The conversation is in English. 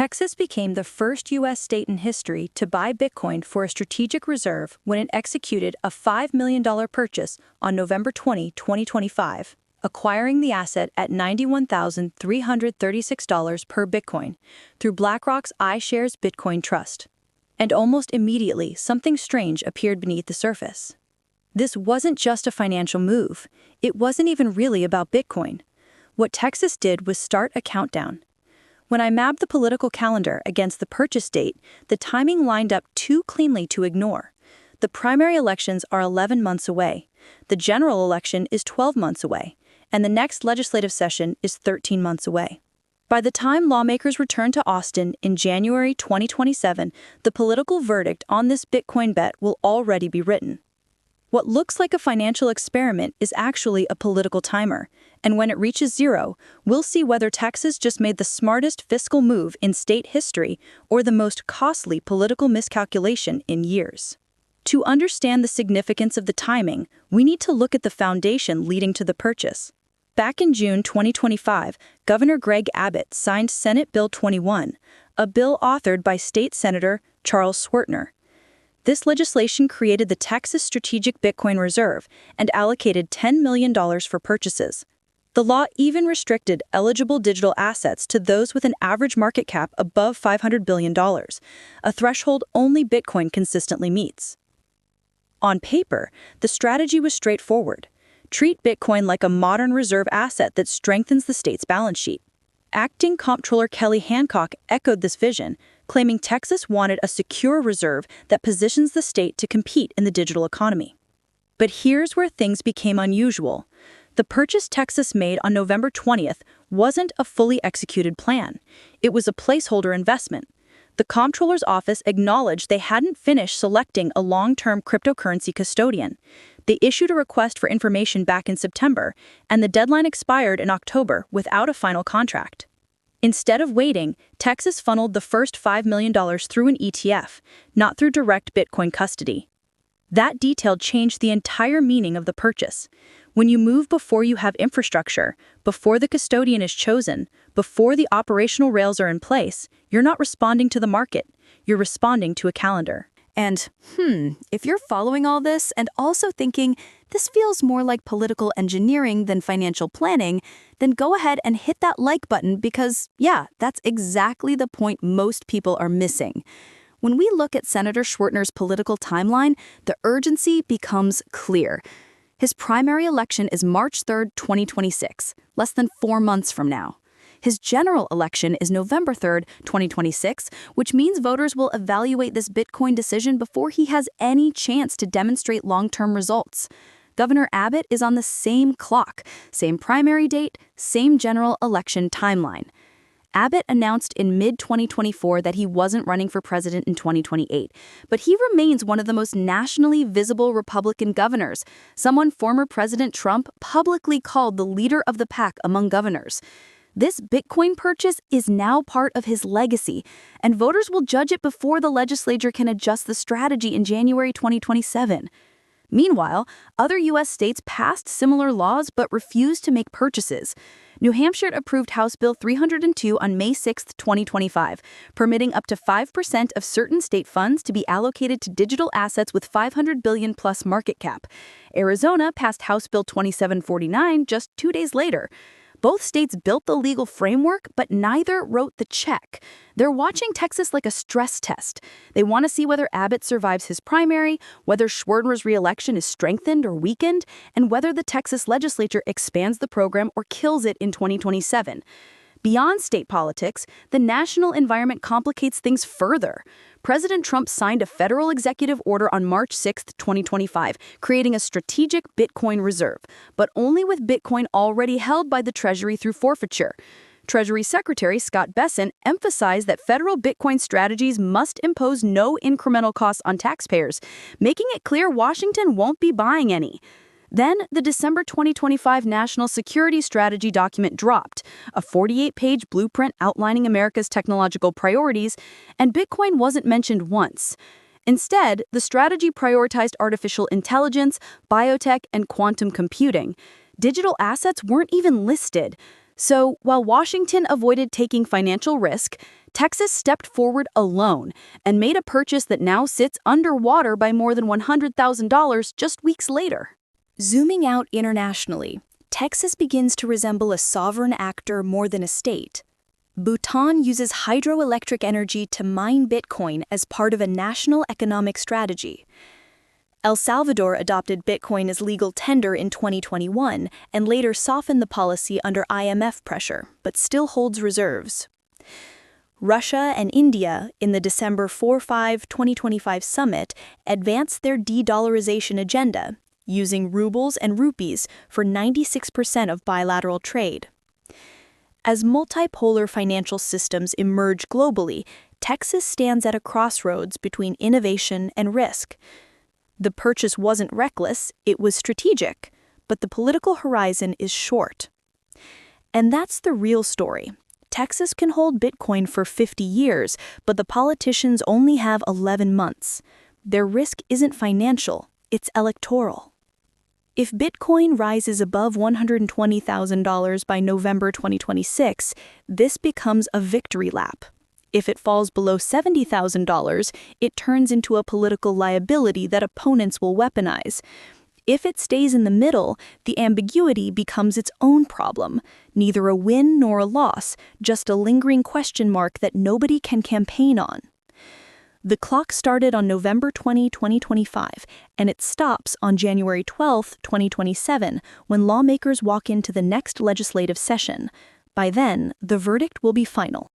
Texas became the first U.S. state in history to buy Bitcoin for a strategic reserve when it executed a $5 million purchase on November 20, 2025, acquiring the asset at $91,336 per Bitcoin through BlackRock's iShares Bitcoin Trust. And almost immediately, something strange appeared beneath the surface. This wasn't just a financial move. It wasn't even really about Bitcoin. What Texas did was start a countdown. When I mapped the political calendar against the purchase date, the timing lined up too cleanly to ignore. The primary elections are 11 months away, the general election is 12 months away, and the next legislative session is 13 months away. By the time lawmakers return to Austin in January 2027, the political verdict on this Bitcoin bet will already be written. What looks like a financial experiment is actually a political timer, and when it reaches zero, we'll see whether Texas just made the smartest fiscal move in state history or the most costly political miscalculation in years. To understand the significance of the timing, we need to look at the foundation leading to the purchase. Back in June 2025, Governor Greg Abbott signed Senate Bill 21, a bill authored by State Senator Charles Schwertner. This legislation created the Texas Strategic Bitcoin Reserve and allocated $10 million for purchases. The law even restricted eligible digital assets to those with an average market cap above $500 billion, a threshold only Bitcoin consistently meets. On paper, the strategy was straightforward. Treat Bitcoin like a modern reserve asset that strengthens the state's balance sheet. Acting Comptroller Kelly Hancock echoed this vision, claiming Texas wanted a secure reserve that positions the state to compete in the digital economy. But here's where things became unusual. The purchase Texas made on November 20th wasn't a fully executed plan. It was a placeholder investment. The Comptroller's office acknowledged they hadn't finished selecting a long-term cryptocurrency custodian. They issued a request for information back in September, and the deadline expired in October without a final contract. Instead of waiting, Texas funneled the first $5 million through an ETF, not through direct Bitcoin custody. That detail changed the entire meaning of the purchase. When you move before you have infrastructure, before the custodian is chosen, before the operational rails are in place, you're not responding to the market, you're responding to a calendar. And, if you're following all this and also thinking, this feels more like political engineering than financial planning, then go ahead and hit that like button because, yeah, that's exactly the point most people are missing. When we look at Senator Schwertner's political timeline, the urgency becomes clear. His primary election is March 3rd, 2026, less than 4 months from now. His general election is November 3rd, 2026, which means voters will evaluate this Bitcoin decision before he has any chance to demonstrate long-term results. Governor Abbott is on the same clock, same primary date, same general election timeline. Abbott announced in mid-2024 that he wasn't running for president in 2028, but he remains one of the most nationally visible Republican governors, someone former President Trump publicly called the leader of the pack among governors. This Bitcoin purchase is now part of his legacy, and voters will judge it before the legislature can adjust the strategy in January 2027. Meanwhile, other U.S. states passed similar laws but refused to make purchases. New Hampshire approved House Bill 302 on May 6, 2025, permitting up to 5% of certain state funds to be allocated to digital assets with $500 billion plus market cap. Arizona passed House Bill 2749 just 2 days later. Both states built the legal framework, but neither wrote the check. They're watching Texas like a stress test. They want to see whether Abbott survives his primary, whether Schwertner's reelection is strengthened or weakened, and whether the Texas legislature expands the program or kills it in 2027. Beyond state politics, the national environment complicates things further. President Trump signed a federal executive order on March 6, 2025, creating a strategic Bitcoin reserve, but only with Bitcoin already held by the Treasury through forfeiture. Treasury Secretary Scott Bessent emphasized that federal Bitcoin strategies must impose no incremental costs on taxpayers, making it clear Washington won't be buying any. Then, the December 2025 National Security Strategy document dropped, a 48-page blueprint outlining America's technological priorities, and Bitcoin wasn't mentioned once. Instead, the strategy prioritized artificial intelligence, biotech, and quantum computing. Digital assets weren't even listed. So, while Washington avoided taking financial risk, Texas stepped forward alone and made a purchase that now sits underwater by more than $100,000 just weeks later. Zooming out internationally, Texas begins to resemble a sovereign actor more than a state. Bhutan uses hydroelectric energy to mine Bitcoin as part of a national economic strategy. El Salvador adopted Bitcoin as legal tender in 2021 and later softened the policy under IMF pressure, but still holds reserves. Russia and India, in the December 4-5 2025 summit, advanced their de-dollarization agenda, using rubles and rupees for 96% of bilateral trade. As multipolar financial systems emerge globally, Texas stands at a crossroads between innovation and risk. The purchase wasn't reckless, it was strategic, but the political horizon is short. And that's the real story. Texas can hold Bitcoin for 50 years, but the politicians only have 11 months. Their risk isn't financial, it's electoral. If Bitcoin rises above $120,000 by November 2026, this becomes a victory lap. If it falls below $70,000, it turns into a political liability that opponents will weaponize. If it stays in the middle, the ambiguity becomes its own problem. Neither a win nor a loss, just a lingering question mark that nobody can campaign on. The clock started on November 20, 2025, and it stops on January 12, 2027, when lawmakers walk into the next legislative session. By then, the verdict will be final.